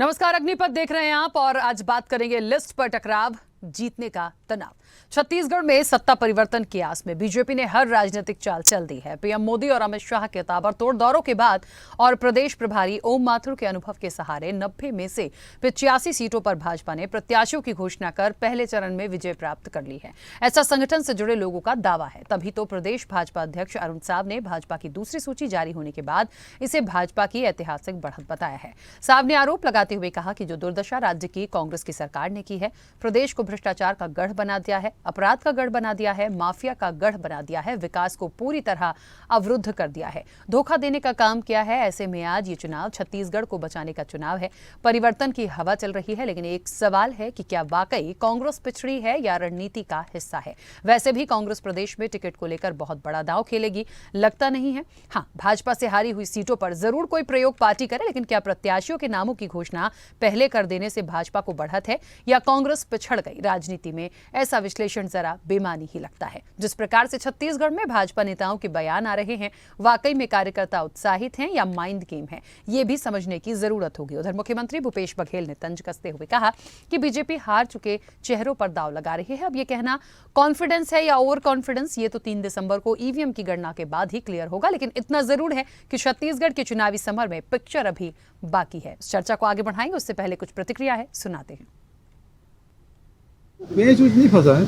नमस्कार, अग्निपथ देख रहे हैं आप और आज बात करेंगे लिस्ट पर टकराव, जीतने का तनाव। छत्तीसगढ़ में सत्ता परिवर्तन की आस में बीजेपी ने हर राजनीतिक चाल चल दी है। पीएम मोदी और अमित शाह के ताबड़तोड़ दौरों के बाद और प्रदेश प्रभारी ओम माथुर के अनुभव के सहारे 90 में से 85 सीटों पर भाजपा ने प्रत्याशियों की घोषणा कर पहले चरण में विजय प्राप्त कर ली है। ऐसा संगठन से जुड़े लोगों का दावा है। तभी तो प्रदेश भाजपा अध्यक्ष अरुण साव ने भाजपा की दूसरी सूची जारी होने के बाद इसे भाजपा की ऐतिहासिक बढ़त बताया है। साव ने आरोप लगाते हुए कहा कि जो दुर्दशा राज्य की कांग्रेस की सरकार ने की है, प्रदेश को भ्रष्टाचार का गढ़ बना दिया है, अपराध का गढ़ बना दिया है, माफिया का गढ़ बना दिया है, विकास को पूरी तरह अवरुद्ध कर दिया है, धोखा देने का काम किया है। ऐसे में आज ये चुनाव छत्तीसगढ़ को बचाने का चुनाव है। परिवर्तन की हवा चल रही है, लेकिन एक सवाल है कि क्या वाकई कांग्रेस पिछड़ी है या रणनीति का हिस्सा है। वैसे भी कांग्रेस प्रदेश में टिकट को लेकर बहुत बड़ा दांव खेलेगी, लगता नहीं है। हाँ, भाजपा से हारी हुई सीटों पर जरूर कोई प्रयोग पार्टी करे, लेकिन क्या प्रत्याशियों के नामों की घोषणा पहले कर देने से भाजपा को बढ़त है या कांग्रेस पिछड़ गई राजनीति में? ऐसा विश्लेषण जरा बेमानी ही लगता है। जिस प्रकार से छत्तीसगढ़ में भाजपा नेताओं के बयान आ रहे हैं, वाकई में कार्यकर्ता उत्साहित हैं या माइंड गेम है, ये भी समझने की जरूरत होगी। उधर मुख्यमंत्री भूपेश बघेल ने तंज कसते हुए कहा कि बीजेपी हार चुके चेहरों पर दांव लगा रही है। अब ये कहना कॉन्फिडेंस है या ओवर कॉन्फिडेंस, ये तो 3 दिसंबर को ईवीएम की गणना के बाद ही क्लियर होगा। लेकिन इतना जरूर है कि छत्तीसगढ़ के चुनावी समर में पिक्चर अभी बाकी है। इस चर्चा को आगे बढ़ाएंगे, उससे पहले कुछ प्रतिक्रिया है, सुनाते हैं। पेच नहीं फंसा है,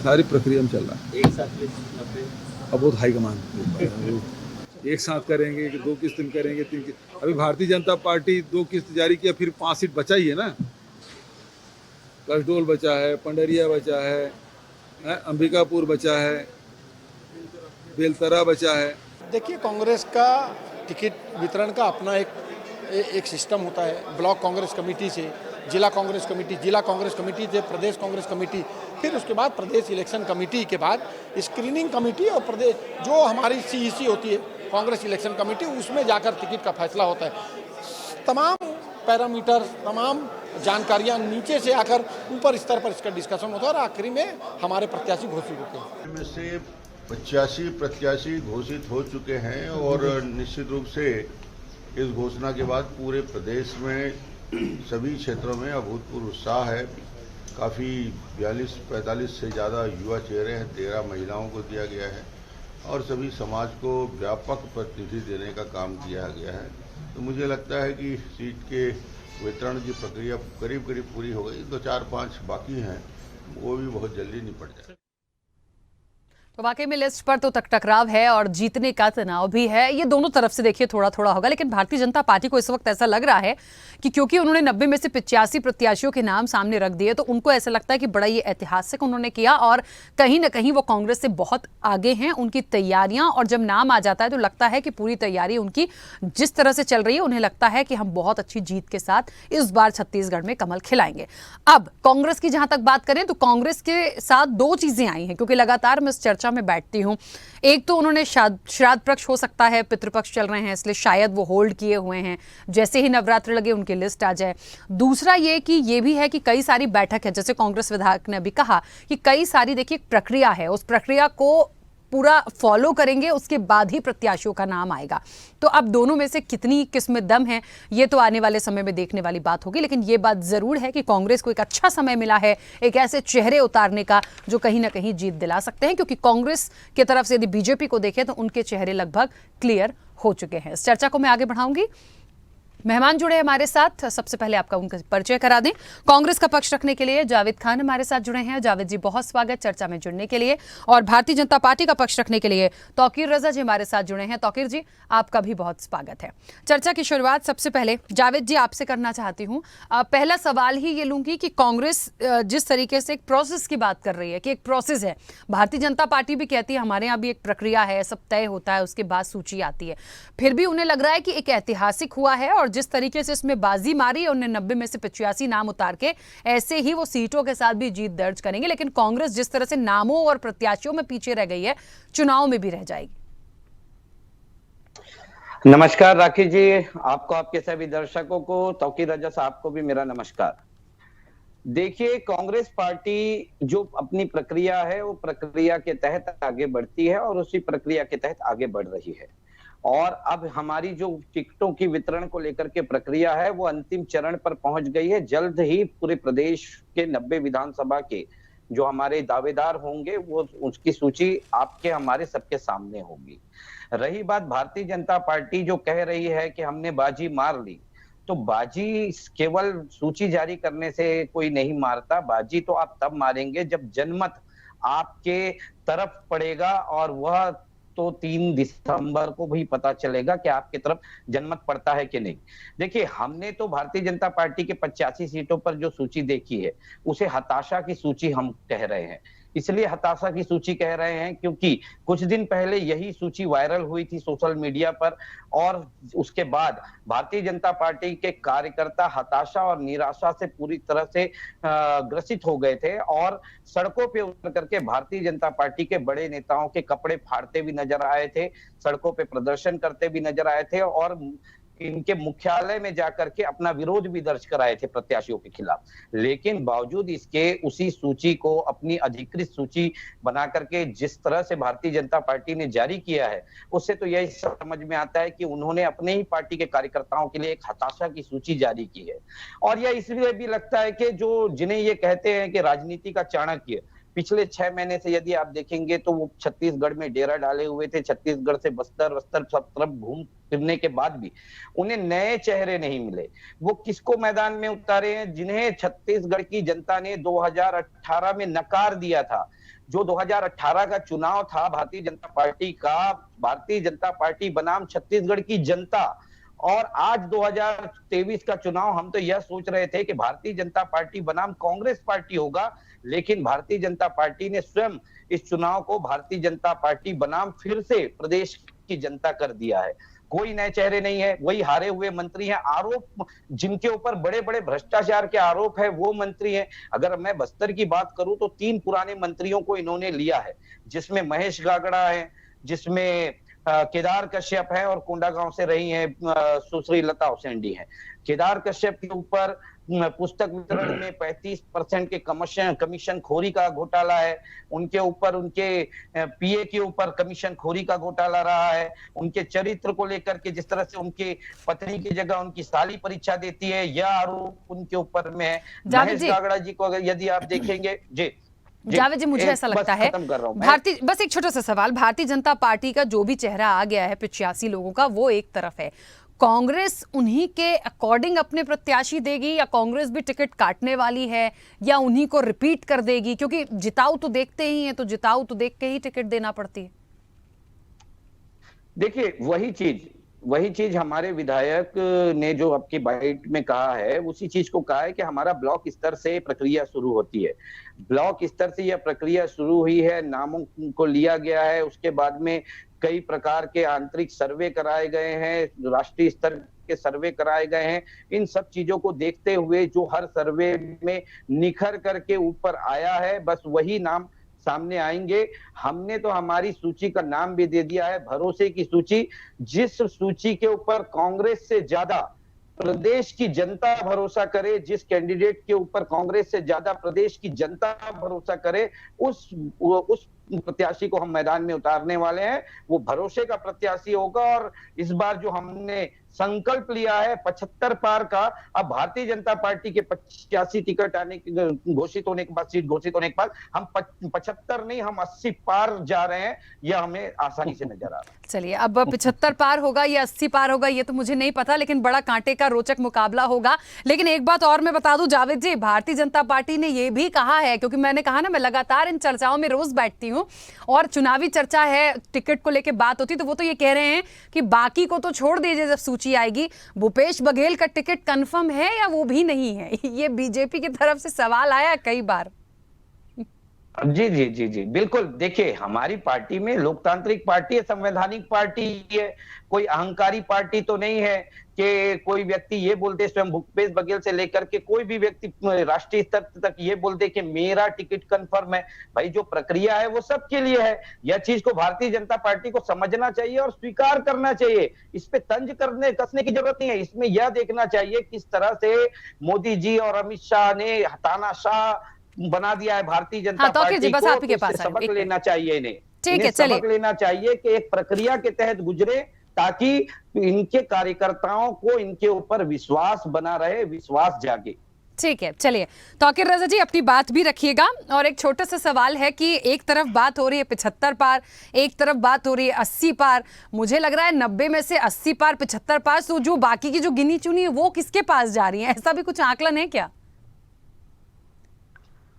सारी प्रक्रिया में चल रहा है। एक साथ अब बहुत हाईकमान एक साथ करेंगे कि 2 किस्त में करेंगे, 3 किस्त। अभी भारतीय जनता पार्टी 2 किस्त जारी किया, फिर 5 सीट बचा ही है ना। कसडोल बचा है, पंडरिया बचा है, अंबिकापुर बचा है, बेलतरा बचा है। देखिए, कांग्रेस का टिकट वितरण का अपना एक सिस्टम होता है। ब्लॉक कांग्रेस कमेटी से जिला कांग्रेस कमेटी से प्रदेश कांग्रेस कमेटी, फिर उसके बाद प्रदेश इलेक्शन कमेटी के बाद स्क्रीनिंग कमेटी और प्रदेश जो हमारी सीईसी होती है कांग्रेस इलेक्शन कमेटी, उसमें जाकर टिकट का फैसला होता है। तमाम पैरामीटर, तमाम जानकारियां नीचे से आकर ऊपर स्तर पर इसका डिस्कशन होता है और आखिरी में हमारे प्रत्याशी घोषित होते हैं। में से 85 प्रत्याशी घोषित हो चुके हैं और निश्चित रूप से इस घोषणा के बाद पूरे प्रदेश में सभी क्षेत्रों में अभूतपूर्व उत्साह है। काफ़ी 42-45 से ज़्यादा युवा चेहरे हैं, 13 महिलाओं को दिया गया है और सभी समाज को व्यापक प्रतिनिधि देने का काम किया गया है। तो मुझे लगता है कि सीट के वितरण की प्रक्रिया करीब करीब पूरी हो गई। 2-4-5 बाकी हैं, वो भी बहुत जल्दी निपट जाए। तो वाकई में लिस्ट पर तो टकराव है और जीतने का तनाव भी है। ये दोनों तरफ से देखिए थोड़ा थोड़ा होगा, लेकिन भारतीय जनता पार्टी को इस वक्त ऐसा लग रहा है कि क्योंकि उन्होंने 90 में से 85 प्रत्याशियों के नाम सामने रख दिए, तो उनको ऐसा लगता है कि बड़ा ये ऐतिहासिक उन्होंने किया और कहीं ना कहीं वो कांग्रेस से बहुत आगे हैं। उनकी तैयारियां, और जब नाम आ जाता है तो लगता है कि पूरी तैयारी उनकी जिस तरह से चल रही है, उन्हें लगता है कि हम बहुत अच्छी जीत के साथ इस बार छत्तीसगढ़ में कमल खिलाएंगे। अब कांग्रेस की जहां तक बात करें तो कांग्रेस के साथ 2 चीजें आई हैं, क्योंकि लगातार मैं इस चर्चा में बैठती हूं। एक तो उन्होंने श्राद्ध पक्ष हो सकता है, पितृपक्ष चल रहे हैं, इसलिए शायद वो होल्ड किए हुए हैं, जैसे ही नवरात्र लगे उनकी लिस्ट आ जाए। दूसरा ये कि ये भी है कि कई सारी बैठक है, जैसे कांग्रेस विधायक ने भी कहा कि कई सारी देखिए प्रक्रिया है, उस प्रक्रिया को पूरा फॉलो करेंगे, उसके बाद ही प्रत्याशियों का नाम आएगा। तो अब दोनों में से कितनी किस्में दम है, ये तो आने वाले समय में देखने वाली बात होगी। लेकिन ये बात जरूर है कि कांग्रेस को एक अच्छा समय मिला है एक ऐसे चेहरे उतारने का जो कहीं ना कहीं जीत दिला सकते हैं, क्योंकि कांग्रेस की तरफ से यदि बीजेपी को देखें तो उनके चेहरे लगभग क्लियर हो चुके हैं। इस चर्चा को मैं आगे बढ़ाऊंगी। मेहमान जुड़े हमारे साथ, सबसे पहले आपका उनका परिचय करा दें। कांग्रेस का पक्ष रखने के लिए जावेद खान हमारे साथ जुड़े हैं। जावेद जी, बहुत स्वागत चर्चा में जुड़ने के लिए। और भारतीय जनता पार्टी का पक्ष रखने के लिए तौकीर रजा जी हमारे साथ जुड़े हैं। तौकीर जी, आपका भी बहुत स्वागत है। चर्चा की शुरुआत सबसे पहले जावेद जी आपसे करना चाहती हूँ। पहला सवाल ही ये लूंगी कि कांग्रेस जिस तरीके से एक प्रोसेस की बात कर रही है कि एक प्रोसेस है, भारतीय जनता पार्टी भी कहती है हमारे यहाँ भी एक प्रक्रिया है, सब तय होता है, उसके बाद सूची आती है, फिर भी उन्हें लग रहा है कि एक ऐतिहासिक हुआ है और जिस तरीके से इसमें बाजी मारी, उन्हें 90 में से 85 नाम उतार के ऐसे ही वो सीटों के साथ भी जीत दर्ज करेंगे। लेकिन कांग्रेस जिस तरह से नामों और प्रत्याशियों में पीछे रह गई है, चुनाव में भी रह जाएगी। नमस्कार राखी जी, आपको, आपके सभी दर्शकों को, तौकीर रजा साहब को भी मेरा नमस्कार। देखिए, कांग्रेस पार्टी जो अपनी प्रक्रिया है वो प्रक्रिया के तहत आगे बढ़ती है और उसी प्रक्रिया के तहत आगे बढ़ रही है। और अब हमारी जो टिकटों की वितरण को लेकर के प्रक्रिया है वो अंतिम चरण पर पहुंच गई है। जल्द ही पूरे प्रदेश के 90 विधानसभा के जो हमारे दावेदार होंगे वो उसकी सूची आपके हमारे सबके सामने होगी। रही बात भारतीय जनता पार्टी जो कह रही है कि हमने बाजी मार ली, तो बाजी केवल सूची जारी करने से कोई नहीं मारता। बाजी तो आप तब मारेंगे जब जनमत आपके तरफ पड़ेगा, और वह तो 3 दिसंबर को भी पता चलेगा कि आपकी तरफ जनमत पड़ता है कि नहीं। देखिए, हमने तो भारतीय जनता पार्टी के 85 सीटों पर जो सूची देखी है उसे हताशा की सूची हम कह रहे हैं। इसलिए हताशा की सूची कह रहे हैं क्योंकि कुछ दिन पहले यही सूची वायरल हुई थी सोशल मीडिया पर, और उसके बाद भारतीय जनता पार्टी के कार्यकर्ता हताशा और निराशा से पूरी तरह से ग्रसित हो गए थे और सड़कों पे उतर करके भारतीय जनता पार्टी के बड़े नेताओं के कपड़े फाड़ते भी नजर आए थे, सड़कों पे प्रदर्शन करते भी नजर आए थे और इनके मुख्यालय में जाकर के अपना विरोध भी दर्ज कराए थे प्रत्याशियों के खिलाफ। लेकिन बावजूद इसके उसी सूची को अपनी अधिकृत सूची बना करके जिस तरह से भारतीय जनता पार्टी ने जारी किया है, उससे तो यही समझ में आता है कि उन्होंने अपने ही पार्टी के कार्यकर्ताओं के लिए एक हताशा की सूची जारी की है। और यह इसलिए भी लगता है कि जो जिन्हें ये कहते हैं कि राजनीति का चाणक्य, पिछले 6 महीने से यदि आप देखेंगे तो वो छत्तीसगढ़ में डेरा डाले हुए थे, छत्तीसगढ़ से बस्तर सब तरफ घूम फिरने के बाद भी उन्हें नए चेहरे नहीं मिले। वो किसको मैदान में उतारे हैं? जिन्हें छत्तीसगढ़ की जनता ने 2018 में नकार दिया था। जो 2018 का चुनाव था भारतीय जनता पार्टी का, भारतीय जनता पार्टी बनाम छत्तीसगढ़ की जनता, और आज 2023 का चुनाव हम तो यह सोच रहे थे कि भारतीय जनता पार्टी बनाम कांग्रेस पार्टी होगा, लेकिन भारतीय जनता पार्टी ने स्वयं इस चुनाव को भारतीय जनता पार्टी बनाम फिर से प्रदेश की जनता कर दिया है। कोई नए चेहरे नहीं है, वही हारे हुए मंत्री हैं। आरोप जिनके ऊपर बड़े बड़े भ्रष्टाचार के आरोप है वो मंत्री हैं। अगर मैं बस्तर की बात करूं तो 3 पुराने मंत्रियों को इन्होंने लिया है, जिसमें महेश गागड़ा है, जिसमें केदार कश्यप है, और कोंडागांव से रही है सुश्री लता हुसैंडी है। केदार कश्यप के ऊपर पुस्तक वितरण में 35% के कमीशन खोरी का घोटाला है। उनके ऊपर उनके पीए के ऊपर कमीशन खोरी का घोटाला रहा है। उनके चरित्र को लेकर के जिस तरह से उनके पत्नी की जगह उनकी साली परीक्षा देती है, यह आरोप उनके ऊपर में है। महेश गागड़ा जी को अगर यदि आप देखेंगे जावेद जी, मुझे ऐसा लगता है भारतीय, बस एक छोटा सा सवाल, भारतीय जनता पार्टी का जो भी चेहरा आ गया है 85 लोगों का, वो एक तरफ है, कांग्रेस उन्हीं के अकॉर्डिंग अपने प्रत्याशी देगी या कांग्रेस भी टिकट काटने वाली है या उन्हीं को रिपीट कर देगी? क्योंकि जिताऊ तो देखते ही हैं, तो जिताऊ तो देख के ही टिकट देना पड़ती है। देखिए, वही चीज हमारे विधायक ने जो आपकी बाइट में कहा है, उसी चीज को कहा है कि हमारा ब्लॉक स्तर से प्रक्रिया शुरू होती है। ब्लॉक स्तर से यह प्रक्रिया शुरू हुई है, नामों को लिया गया है, उसके बाद में कई प्रकार के आंतरिक सर्वे कराए गए हैं, राष्ट्रीय स्तर के सर्वे कराए गए हैं। इन सब चीजों को देखते हुए जो हर सर्वे में निखर करके ऊपर आया है, बस वही नाम सामने आएंगे। हमने तो हमारी सूची का नाम भी दे दिया है, भरोसे की सूची। जिस सूची के ऊपर कांग्रेस से ज्यादा प्रदेश की जनता भरोसा करे, जिस कैंडिडेट के ऊपर कांग्रेस से ज्यादा प्रदेश की जनता भरोसा करे, उस प्रत्याशी को हम मैदान में उतारने वाले हैं। वो भरोसे का प्रत्याशी होगा। और इस बार जो हमने संकल्प लिया है 75 पार का, अब भारतीय जनता पार्टी के 85 टिकट आने घोषित होने के बाद, सीट घोषित होने के बाद, हम 75 नहीं, हम 80 पार जा रहे हैं। यह हमें आसानी से नजर आ रहा है। चलिए, अब 75 पार होगा या 80 पार होगा ये तो मुझे नहीं पता, लेकिन बड़ा कांटे का रोचक मुकाबला होगा। लेकिन एक बात और मैं बता दूं जावेद जी, भारतीय जनता पार्टी ने ये भी कहा है, क्योंकि मैंने कहा ना, मैं लगातार इन चर्चाओं में रोज बैठती हूँ और चुनावी चर्चा है, टिकट को लेकर बात होती, तो वो तो ये कह रहे हैं कि बाकी को तो छोड़ दीजिए, जब सूची आएगी भूपेश बघेल का टिकट कंफर्म है या वो भी नहीं है? ये बीजेपी की तरफ से सवाल आया कई बार। जी जी जी जी बिल्कुल। देखिए, हमारी पार्टी में लोकतांत्रिक पार्टी है, संवैधानिक पार्टी है, कोई अहंकारी पार्टी तो नहीं है कि कोई व्यक्ति ये बोलते, स्वयं भूपेश बघेल से लेकर के कोई भी व्यक्ति राष्ट्रीय स्तर तक ये बोलते कि मेरा टिकट कंफर्म है। भाई, जो प्रक्रिया है वो सबके लिए है। यह चीज को भारतीय जनता पार्टी को समझना चाहिए और स्वीकार करना चाहिए। इस पे तंज कसने की जरूरत नहीं है। इसमें यह देखना चाहिए किस तरह से मोदी जी और अमित शाह ने तानाशाह बना दिया है भारतीय जनता पार्टी को। आपके पास सबक लेना चाहिए इन्हें। ठीक है, चलिए, सबक लेना चाहिए कि एक प्रक्रिया के तहत गुजरे ताकि इनके कार्यकर्ताओं को इनके ऊपर विश्वास बना रहे, विश्वास जागे। ठीक है, चलिए तौकीर रजा जी अपनी बात भी रखिएगा। और एक छोटा सा सवाल है कि एक तरफ बात हो रही है 75 पार, एक तरफ बात हो रही है 80 पार। मुझे लग रहा है 90 में से 80 पार 75 पार, तो जो बाकी की जो गिनी चुनी है वो किसके पास जा रही है? ऐसा भी कुछ आकलन है क्या?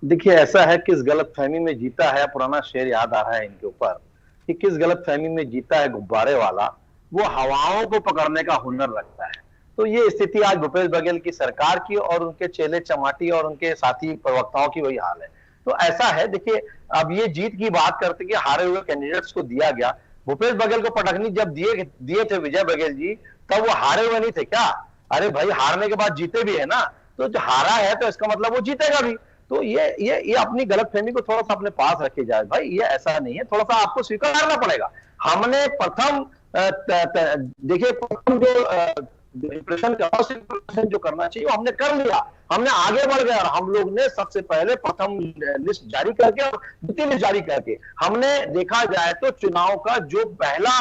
देखिए, ऐसा है किस गलतफहमी में जीता है, पुराना शेर याद आ रहा है इनके ऊपर कि किस गलतफहमी में जीता है गुब्बारे वाला, वो हवाओं को पकड़ने का हुनर रखता है। तो ये स्थिति आज भूपेश बघेल की सरकार की और उनके चेले चमाटी और उनके साथी प्रवक्ताओं की वही हाल है। तो ऐसा है, देखिए अब ये जीत की बात करते कि हारे हुए कैंडिडेट्स को दिया गया। भूपेश बघेल को पटकनी जब दिए थे विजय बघेल जी, तब वो हारे हुए नहीं थे क्या? अरे भाई, हारने के बाद जीते भी है ना, तो जो हारा है तो इसका मतलब वो जीतेगा भी। तो ये अपनी गलतफहमी को थोड़ा सा अपने पास रखे जाए भाई, ये ऐसा नहीं है, थोड़ा सा आपको स्वीकार करना पड़ेगा। हमने प्रथम देखिए प्रथम जो इंप्रेशन जो करना चाहिए वो हमने कर लिया, हमने आगे बढ़ गए और हम लोग ने सबसे पहले प्रथम लिस्ट जारी करके और द्वितीय लिस्ट जारी करके हमने देखा जाए तो चुनाव का जो पहला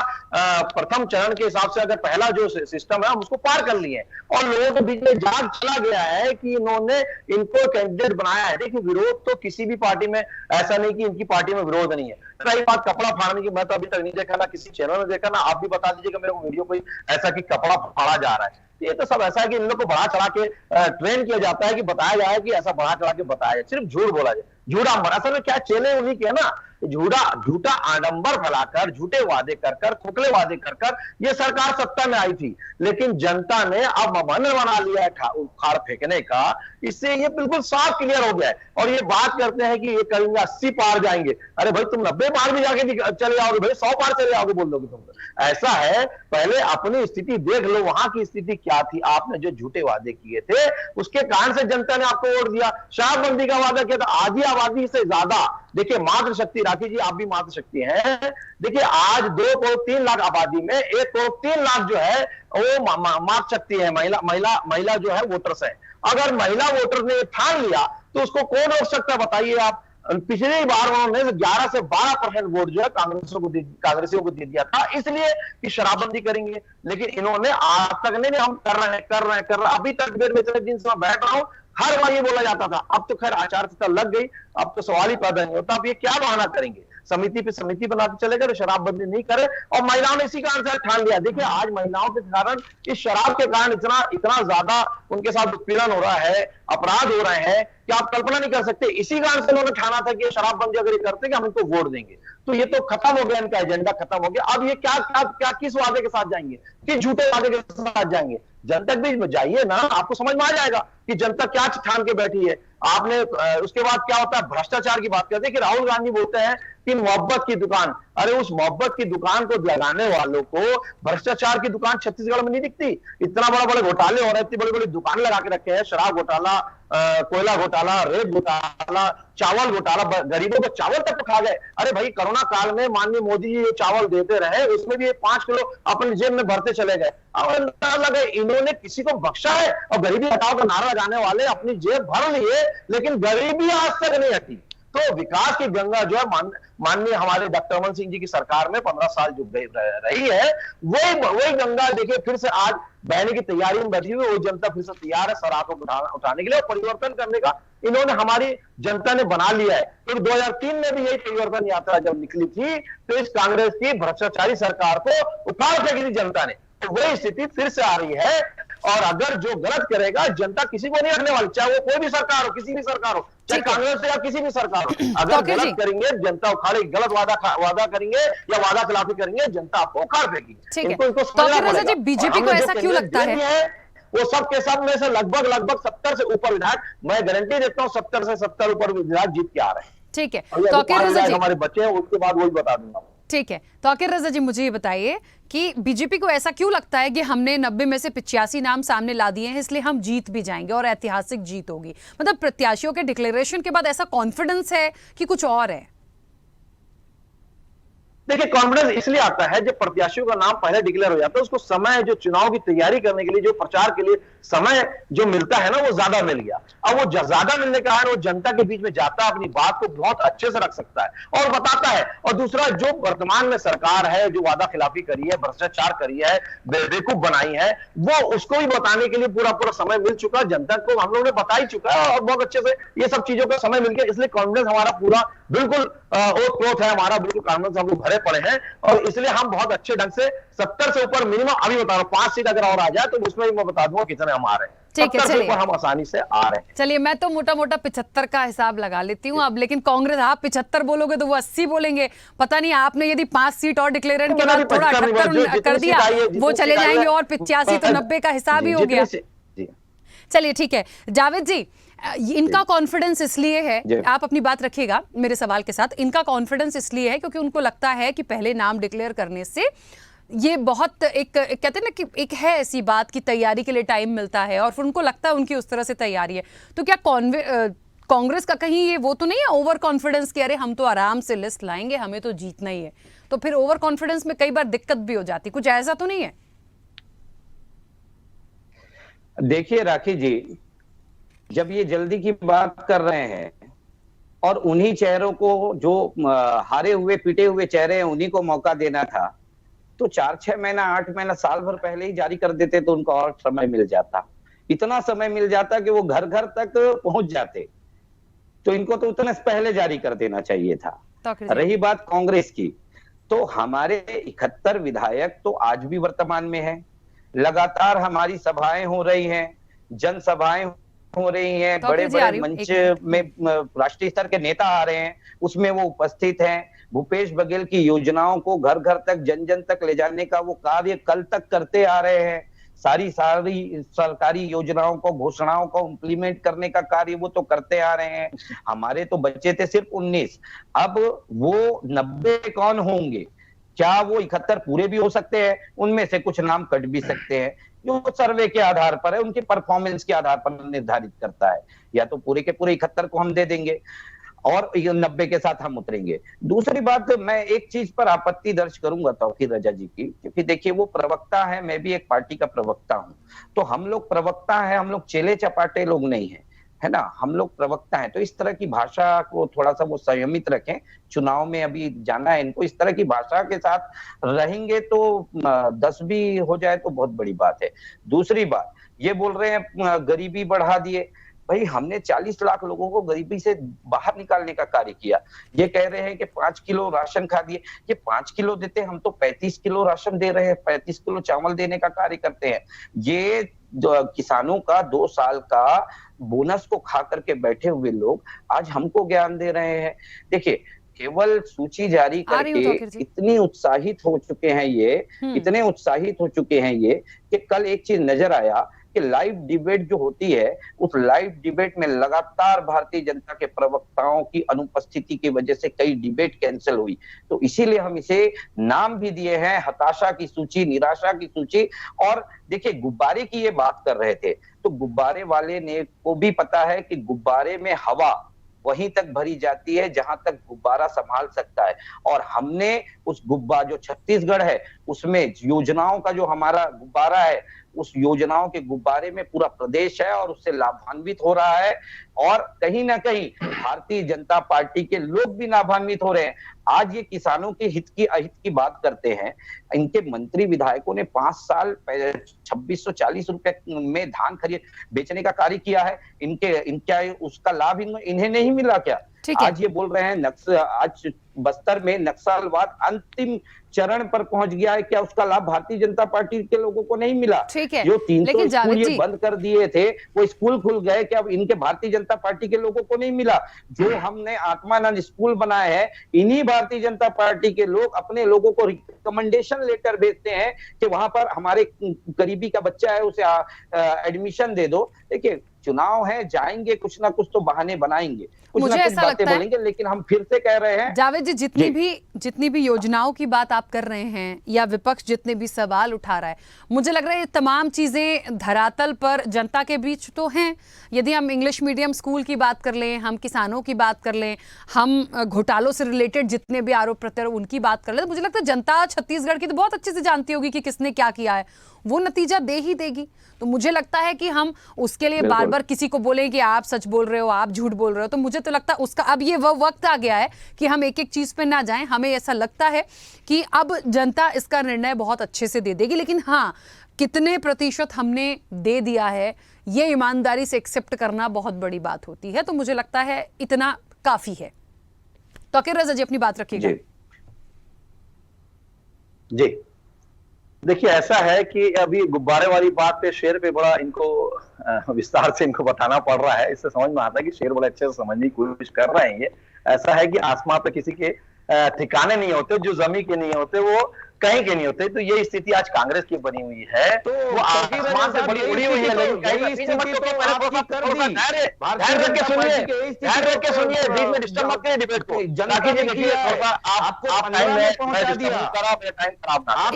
प्रथम चरण के हिसाब से अगर पहला जो सिस्टम है हम उसको पार कर लिए और लोगों के बीच में जाग चला गया है कि इन्होंने इनको कैंडिडेट बनाया है। देखिए, विरोध तो किसी भी पार्टी में ऐसा नहीं कि इनकी पार्टी में विरोध नहीं है। रही बात कपड़ा फाड़ने की, मैं तो अभी तक नहीं देखा, ना किसी चैनल में देखा, ना आप भी बता दीजिएगा मेरे को वीडियो कोई ऐसा कि कपड़ा फाड़ा जा रहा है। ये तो सब ऐसा है कि इन लोग को बढ़ा चढ़ा के ट्रेन किया जाता है कि बताया जाए कि ऐसा बढ़ा चढ़ा के बताया जाए, सिर्फ झूठ बोला जाए, झूठा असल में क्या चेले उन्हीं के है ना, झूठा आडंबर फैलाकर, झूठे वादे कर खोखले वादे कर ये सरकार सत्ता में आई थी। लेकिन जनता ने अब मन बना लिया है उखाड़ फेंकने का, इससे ये बिल्कुल साफ क्लियर हो गया है। और ये बात करते हैं कि ये करेंगे 80 पार जाएंगे, अरे भाई तुम 90 पार भी जाके चले जाओगे भाई, 100 पार चले जाओगे बोल दोगे तुम। ऐसा है, पहले अपनी स्थिति देख लो, वहां की स्थिति क्या थी। आपने जो झूठे वादे किए थे उसके कारण से जनता ने आपको वोट दिया। शराबबंदी का वादा किया था, आधी आबादी से ज्यादा, देखिए मातृशक्ति, राखी जी आप भी मातृशक्ति हैं, देखिए आज 2 करोड़ 3 लाख आबादी में 1 करोड़ 3 लाख जो है वो मातृशक्ति है, महिला जो है वोटर्स है। अगर महिला वोटर ने ठान लिया तो उसको कौन रोक सकता बताइए आप। पिछली बार उन्होंने 11 से 12% वोट जो है कांग्रेसियों को दे दिया था, इसलिए कि शराबबंदी करेंगे। लेकिन इन्होंने आज तक नहीं, हम कर रहे हैं। अभी तक मैं जिन से बैठ रहा हूं हर बार ये बोला जाता था। अब तो खैर आचार संहिता लग गई, अब तो सवाल ही पैदा नहीं होता। अब ये क्या बहाना करेंगे, समिति पे समिति बनाते चले गए, शराबबंदी नहीं करे और महिलाओं ने इसी कारण से ठान लिया। देखिए आज महिलाओं के कारण, इस शराब के कारण इतना ज्यादा उनके साथ उत्पीड़न हो रहा है, अपराध हो रहे हैं कि आप कल्पना नहीं कर सकते। इसी कारण से उन्होंने ठाना था कि शराबबंदी अगर ये करते कि हम इनको वोट देंगे। तो ये तो खत्म हो गया, इनका एजेंडा खत्म हो गया। अब ये क्या किस वादे के साथ जाएंगे, किस झूठे वादे के साथ जाएंगे? जनता के बीच में जाइए ना, आपको समझ में आ जाएगा कि जनता क्या ठान के बैठी है। आपने उसके बाद क्या होता है, भ्रष्टाचार की बात करते हैं कि राहुल गांधी बोलते हैं कि मोहब्बत की दुकान, अरे उस मोहब्बत की दुकान को लगाने वालों को भ्रष्टाचार की दुकान छत्तीसगढ़ में नहीं दिखती। इतना बड़े घोटाले हो रहे हैं, इतनी बड़ी बड़ी दुकान लगा के रखे हैं, शराब घोटाला, कोयला घोटाला, रेत घोटाला, चावल घोटाला, गरीबों को चावल तक खा गए। अरे भाई, कोरोना काल में माननीय मोदी जी चावल देते रहे, उसमें भी 5 किलो अपनी जेब में भरते चले गए। अब लगे इन्होंने किसी को बख्शा है? और गरीबी हटाओ का नारा लगाने वाले अपनी जेब भर लिए, लेकिन गरीबी आज तक नहीं हटी। तो विकास की गंगा जो है माननीय हमारे डॉक्टर रमन सिंह जी की सरकार में 15 साल जो रही है, वही गंगा देखिए फिर से आज बहने की तैयारी में बैठी हुई। वो जनता फिर से तैयार है सर आंखों को उठाने के लिए और परिवर्तन करने का इन्होंने हमारी जनता ने बना लिया है। तो 2003 में भी यही परिवर्तन यात्रा जब निकली थी तो इस कांग्रेस की भ्रष्टाचारी सरकार को उखाड़ फेंकी थी जनता ने। तो वही स्थिति फिर से आ रही है और अगर जो गलत करेगा जनता किसी को नहीं रखने वाली, चाहे वो कोई भी सरकार हो, किसी भी सरकार हो, चाहे कांग्रेस हो या किसी भी सरकार हो। अगर गलत करेंगे जनता उखाड़ेगी, गलत वादा करेंगे या वादा खिलाफी करेंगे जनता आपको उखाड़ फेंकी। ठीक है, बीजेपी को ऐसा क्यों लगता है? वो सब के सब में से लगभग 70 से ऊपर विधायक, मैं गारंटी देता हूँ 70 से 70 ऊपर विधायक जीत के आ रहे हैं। ठीक है, हमारे बच्चे हैं, उसके बाद वही बता दूंगा। ठीक है, तौकीर रजा जी मुझे ये बताइए कि बीजेपी को ऐसा क्यों लगता है कि हमने 90 में से 85 नाम सामने ला दिए हैं, इसलिए हम जीत भी जाएंगे और ऐतिहासिक जीत होगी? मतलब प्रत्याशियों के डिक्लेरेशन के बाद ऐसा कॉन्फिडेंस है कि कुछ और है? देखिए, कॉन्फिडेंस इसलिए आता है जब प्रत्याशियों का नाम पहले डिक्लेयर हो जाता है, उसको समय जो चुनाव की तैयारी करने के लिए, जो प्रचार के लिए समय जो मिलता है ना, वो ज्यादा मिल गया। अब वो ज्यादा मिलने के कारण वो जनता के बीच में जाता है, अपनी बात को बहुत अच्छे से रख सकता है और बताता है। और दूसरा, जो वर्तमान में सरकार है, जो वादा खिलाफी करी है, भ्रष्टाचार करी है, बेवकूफ बनाई है, वो उसको भी बताने के लिए पूरा पूरा समय मिल चुका है। जनता को हम लोगों ने बता ही चुका है और बहुत अच्छे से ये सब चीजों का समय मिल गया। इसलिए कॉन्फिडेंस हमारा पूरा बिल्कुल ओत-प्रोत है, हमारा बिल्कुल कॉन्फिडेंस हम लोग भरे पड़े हैं और इसलिए हम बहुत अच्छे ढंग से 70 से ऊपर मिनिमम, अभी बता रहा हूं 5 सीट अगर और आ जाए तो उसमें भी मैं बता दूंगा कितने हम आ रहे हैं। ठीक है, 70 से चलिए। ऊपर हम आसानी से आ रहे हैं। चलिए, मैं तो मोटा मोटा 75 का हिसाब लगा लेती हूँ अब, लेकिन कांग्रेस आप 75 बोलोगे तो वो 80 बोलेंगे। पता नहीं, आपने यदि 5 सीट और डिक्लेयर के बाद थोड़ा 78 कर दिया, वो चले जाएंगे और 85 तो 90 का हिसाब ही हो गया। चलिए ठीक है जावेद जी, इनका कॉन्फिडेंस इसलिए है, आप अपनी बात रखिएगा मेरे सवाल के साथ, इनका कॉन्फिडेंस इसलिए है क्योंकि उनको लगता है कि पहले नाम डिक्लेयर करने से ये बहुत एक कहते हैं ना कि एक है ऐसी बात की तैयारी के लिए टाइम मिलता है और फिर उनको लगता है उनकी उस तरह से तैयारी है। तो क्या कांग्रेस का कहीं ये वो तो नहीं है ओवर कॉन्फिडेंस कि अरे हम तो आराम से लिस्ट लाएंगे, हमें तो जीतना ही है, तो फिर ओवर कॉन्फिडेंस में कई बार दिक्कत भी हो जाती, कुछ ऐसा तो नहीं है? देखिए राखी जी, जब ये जल्दी की बात कर रहे हैं और उन्हीं चेहरों को, जो हारे हुए पीटे हुए चेहरे हैं, उन्हीं को मौका देना था, तो 4-6 महीना 8 महीना साल भर पहले ही जारी कर देते तो उनको और समय मिल जाता, इतना समय मिल जाता कि वो घर घर तक पहुंच जाते। तो इनको तो उतना पहले जारी कर देना चाहिए था। रही बात कांग्रेस की, तो हमारे 71 विधायक तो आज भी वर्तमान में है, लगातार हमारी सभाएं हो रही हैं, जनसभाएं हो रही हैं, बड़े बड़े मंच में राष्ट्रीय स्तर के नेता आ रहे हैं, उसमें वो उपस्थित हैं। भूपेश बघेल की योजनाओं को घर घर तक, जन जन तक ले जाने का वो कार्य कल तक करते आ रहे हैं। सारी सरकारी योजनाओं को, घोषणाओं को इम्प्लीमेंट करने का कार्य वो तो करते आ रहे हैं। हमारे तो बच्चे थे सिर्फ 19, अब वो 90 कौन होंगे? क्या वो 71 पूरे भी हो सकते हैं? उनमें से कुछ नाम कट भी सकते हैं, जो सर्वे के आधार पर है, उनके परफॉर्मेंस के आधार पर निर्धारित करता है। या तो पूरे के पूरे 71 को हम दे देंगे और 90 के साथ हम उतरेंगे। दूसरी बात, मैं एक चीज पर आपत्ति दर्ज करूंगा तौकीर रजा जी की, क्योंकि देखिए वो प्रवक्ता है, मैं भी एक पार्टी का प्रवक्ता हूं, तो हम लोग प्रवक्ता है, हम लोग चेले चपाटे लोग नहीं है, है ना, हम लोग प्रवक्ता हैं। तो इस तरह की भाषा को थोड़ा सा वो संयमित रखें। चुनाव में अभी जाना है इनको, इस तरह की भाषा के साथ रहेंगे तो 10 भी हो जाए तो बहुत बड़ी बात है। दूसरी बात, ये बोल रहे हैं गरीबी बढ़ा दिए, भाई हमने 40 लाख लोगों को गरीबी से बाहर निकालने का कार्य किया। ये कह रहे हैं कि 5 किलो राशन खा दिए, ये 5 किलो देते, हम तो 35 किलो राशन दे रहे हैं, 35 किलो चावल देने का कार्य करते हैं। ये जो किसानों का 2 साल का बोनस को खा करके बैठे हुए लोग आज हमको ज्ञान दे रहे हैं। देखिए, केवल सूची जारी करके इतनी उत्साहित हो चुके हैं ये, इतने उत्साहित हो चुके हैं ये कि कल एक चीज नजर आया कि लाइव डिबेट जो होती है, उस लाइव डिबेट में लगातार भारतीय जनता के प्रवक्ताओं की अनुपस्थिति की वजह से कई डिबेट कैंसिल हुई। तो इसीलिए हम इसे नाम भी दिए हैं हताशा की सूची, निराशा की सूची। और देखिए, गुब्बारे की ये बात कर रहे थे, तो गुब्बारे वाले ने को भी पता है कि गुब्बारे में हवा वहीं तक भरी जाती है जहां तक गुब्बारा संभाल सकता है। और हमने उस जो छत्तीसगढ़ है, उसमें योजनाओं का जो हमारा गुब्बारा है, उस योजनाओं के गुब्बारे में पूरा प्रदेश है और उससे लाभान्वित हो रहा है। और कहीं ना कहीं भारतीय जनता पार्टी के लोग भी लाभान्वित हो रहे हैं। आज ये किसानों के हित की अहित की बात करते हैं, इनके मंत्री विधायकों ने 5 साल 2640 रुपए में धान खरीद बेचने का कार्य किया है। इनका उसका लाभ इन्हें नहीं मिला क्या? आज ये बोल रहे हैं आज बस्तर में नक्सलवाद अंतिम चरण पर पहुंच गया है, क्या उसका लाभ भारतीय जनता पार्टी के लोगों को नहीं मिला? ठीक है, जो 300 स्कूल ये बंद कर दिए थे, वो स्कूल खुल गए, क्या इनके भारतीय जनता पार्टी के लोगों को नहीं मिला? जो हमने आत्मानंद स्कूल बनाए हैं, इन्हीं भारतीय जनता पार्टी के लोग अपने लोगों को रिकमेंडेशन लेटर भेजते हैं कि वहां पर हमारे करीबी का बच्चा है, उसे एडमिशन दे दो। देखिए, चुनाव है, जाएंगे, कुछ ना कुछ तो बहाने बनाएंगे, कुछ ना कुछ बातें बोलेंगे, लेकिन हम फिर से कह रहे हैं जावेद जी, जितनी भी योजनाओं की बात आप आप कर रहे हैं या विपक्ष जितने भी सवाल उठा रहा है, मुझे लग रहा है ये तमाम चीज़ें धरातल पर जनता के बीच तो हैं। यदि हम इंग्लिश मीडियम स्कूल की बात कर लें, हम किसानों की बात कर लें, हम घोटालों से रिलेटेड जितने भी आरोप प्रत्यारोप उनकी बात कर लें, तो मुझे लगता है जनता छत्तीसगढ़ की तो बहुत अच्छे से जानती होगी कि किसने क्या किया है, वो नतीजा दे ही देगी। तो मुझे लगता है कि हम उसके लिए बार बार किसी को बोलें कि आप सच बोल रहे हो, आप झूठ बोल रहे हो, तो मुझे तो लगता है उसका अब ये वह वक्त आ गया है कि हम एक एक चीज पे ना जाएं। हमें ऐसा लगता है कि अब जनता इसका निर्णय बहुत अच्छे से दे देगी, लेकिन हाँ, कितने प्रतिशत हमने दे दिया है ये ईमानदारी से एक्सेप्ट करना बहुत बड़ी बात होती है। तो मुझे लगता है इतना काफी है। तौकीर रजा जी अपनी बात रखिएगा। जी देखिए, ऐसा है कि अभी गुब्बारे वाली बात पे शेर पे बड़ा इनको विस्तार से इनको बताना पड़ रहा है। इससे समझ में आता है कि शेर बड़े अच्छे से समझने की कोशिश कर रहे हैं। ये ऐसा है कि आसमान पे किसी के ठिकाने नहीं होते, जो जमीन के नहीं होते वो कहीं के नहीं होते। तो ये स्थिति आज कांग्रेस की बनी हुई है, तो वो आसमान से बड़ी उड़ी हुई है। लेकिन ध्यान रख के सुनिए, बीच में डिस्टर्ब मत करिए डिबेट को।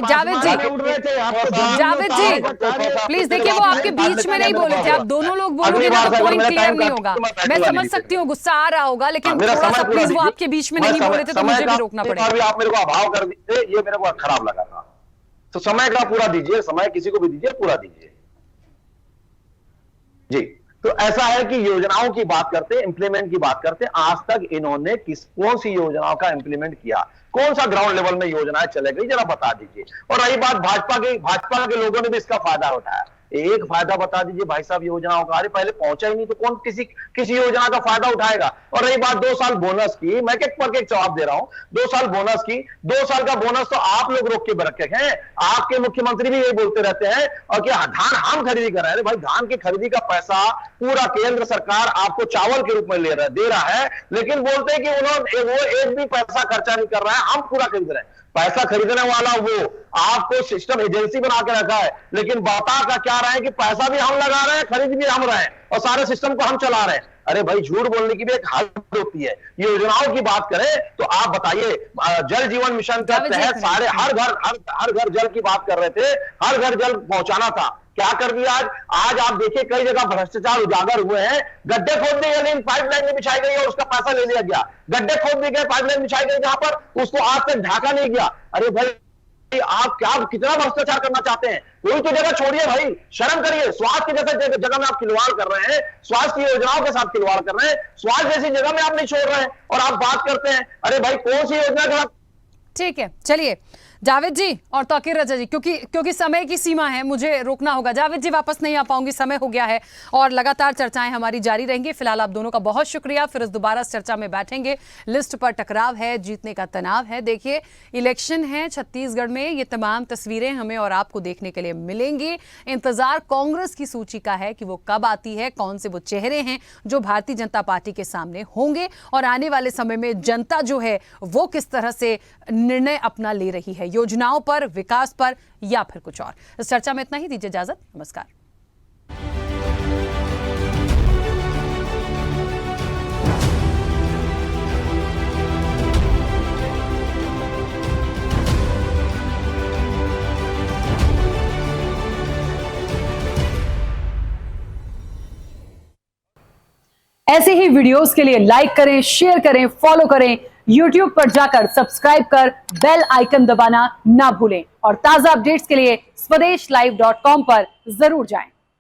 जावेद जी प्लीज देखिए, वो आपके बीच में नहीं बोले थे, आप दोनों लोग बोलोगे ना तो पॉइंट क्लियर नहीं होगा। मैं समझ सकती हूँ गुस्सा आ रहा होगा, लेकिन थोड़ा सा प्लीज, वो आपके बीच में नहीं बोले थे तो मुझे भी रोकना पड़ेगा। आप मेरे को अभाव कर दीजिए, ये मेरे को खराब लगा था। तो समय का पूरा दीजिए, समय किसी को भी दीजिए, पूरा दीजिए जी। तो ऐसा है कि योजनाओं की बात करते हैं, इंप्लीमेंट की बात करते हैं। आज तक इन्होंने कौन सी योजनाओं का इंप्लीमेंट किया, कौन सा ग्राउंड लेवल में योजनाएं चले गई, जरा बता दीजिए। और रही बात भाजपा के लोगों ने भी इसका फायदा उठाया। एक फायदा बता दीजिए भाई साहब योजनाओं का। अरे पहले पहुंचा ही नहीं तो कौन किसी योजना का फायदा उठाएगा। और रही बात 2 साल बोनस की, मैं एक पर एक जवाब दे रहा हूं। 2 साल बोनस की, 2 साल का बोनस तो आप लोग रोक के रखे हैं। आपके मुख्यमंत्री भी ये बोलते रहते हैं और क्या धान हम खरीदी कर रहे हैं। भाई धान की खरीदी का पैसा पूरा केंद्र सरकार आपको चावल के रूप में दे रहा है, लेकिन बोलते हैं कि उन्होंने वो एक भी पैसा खर्चा नहीं कर रहा है, हम पूरा खरीद रहे हैं। पैसा खरीदने वाला वो आपको सिस्टम एजेंसी बना के रखा है, लेकिन बता का क्या रहे हैं कि पैसा भी हम लगा रहे हैं, खरीद भी हम रहे हैं और सारे सिस्टम को हम चला रहे हैं। अरे भाई झूठ बोलने की भी एक हद होती है। योजनाओं की बात करें तो आप बताइए, जल जीवन मिशन के तहत सारे हर घर जल की बात कर रहे थे, हर घर जल पहुंचाना था। क्या कर दिया आज आप देखिए कई जगह भ्रष्टाचार उजागर हुए हैं। गड्ढे खोद दिए गए, पाइपलाइन में बिछाई गई और उसका पैसा ले लिया गया। गड्ढे खोद दिए गए, पाइपलाइन बिछाई गई जहां पर उसको आज तक ढाका नहीं गया। अरे भाई आप कितना भ्रष्टाचार करना चाहते हैं? कोई तो जगह छोड़िए भाई, शर्म करिए। स्वास्थ्य के जैसे जगह में आप खिलवाड़ कर रहे हैं, स्वास्थ्य की योजनाओं के साथ खिलवाड़ कर रहे हैं, स्वास्थ्य जैसी जगह में आप नहीं छोड़ रहे हैं और आप बात करते हैं। अरे भाई कौन सी योजना का? ठीक है, चलिए जावेद जी और तौकीर रजा जी, क्योंकि समय की सीमा है, मुझे रोकना होगा। जावेद जी वापस नहीं आ पाऊंगी, समय हो गया है और लगातार चर्चाएं हमारी जारी रहेंगी। फिलहाल आप दोनों का बहुत शुक्रिया, फिर दोबारा इस चर्चा में बैठेंगे। लिस्ट पर टकराव है, जीतने का तनाव है। देखिए इलेक्शन है छत्तीसगढ़ में, ये तमाम तस्वीरें हमें और आपको देखने के लिए मिलेंगी। इंतजार कांग्रेस की सूची का है कि वो कब आती है, कौन से वो चेहरे हैं जो भारतीय जनता पार्टी के सामने होंगे और आने वाले समय में जनता जो है वो किस तरह से निर्णय अपना ले रही है, योजनाओं पर, विकास पर या फिर कुछ और। इस चर्चा में इतना ही, दीजिए इजाजत, नमस्कार। ऐसे ही वीडियोस के लिए लाइक करें, शेयर करें, फॉलो करें। YouTube पर जाकर सब्सक्राइब कर बेल आइकन दबाना ना भूलें और ताजा अपडेट्स के लिए स्वदेशलाइव.com पर जरूर जाएं।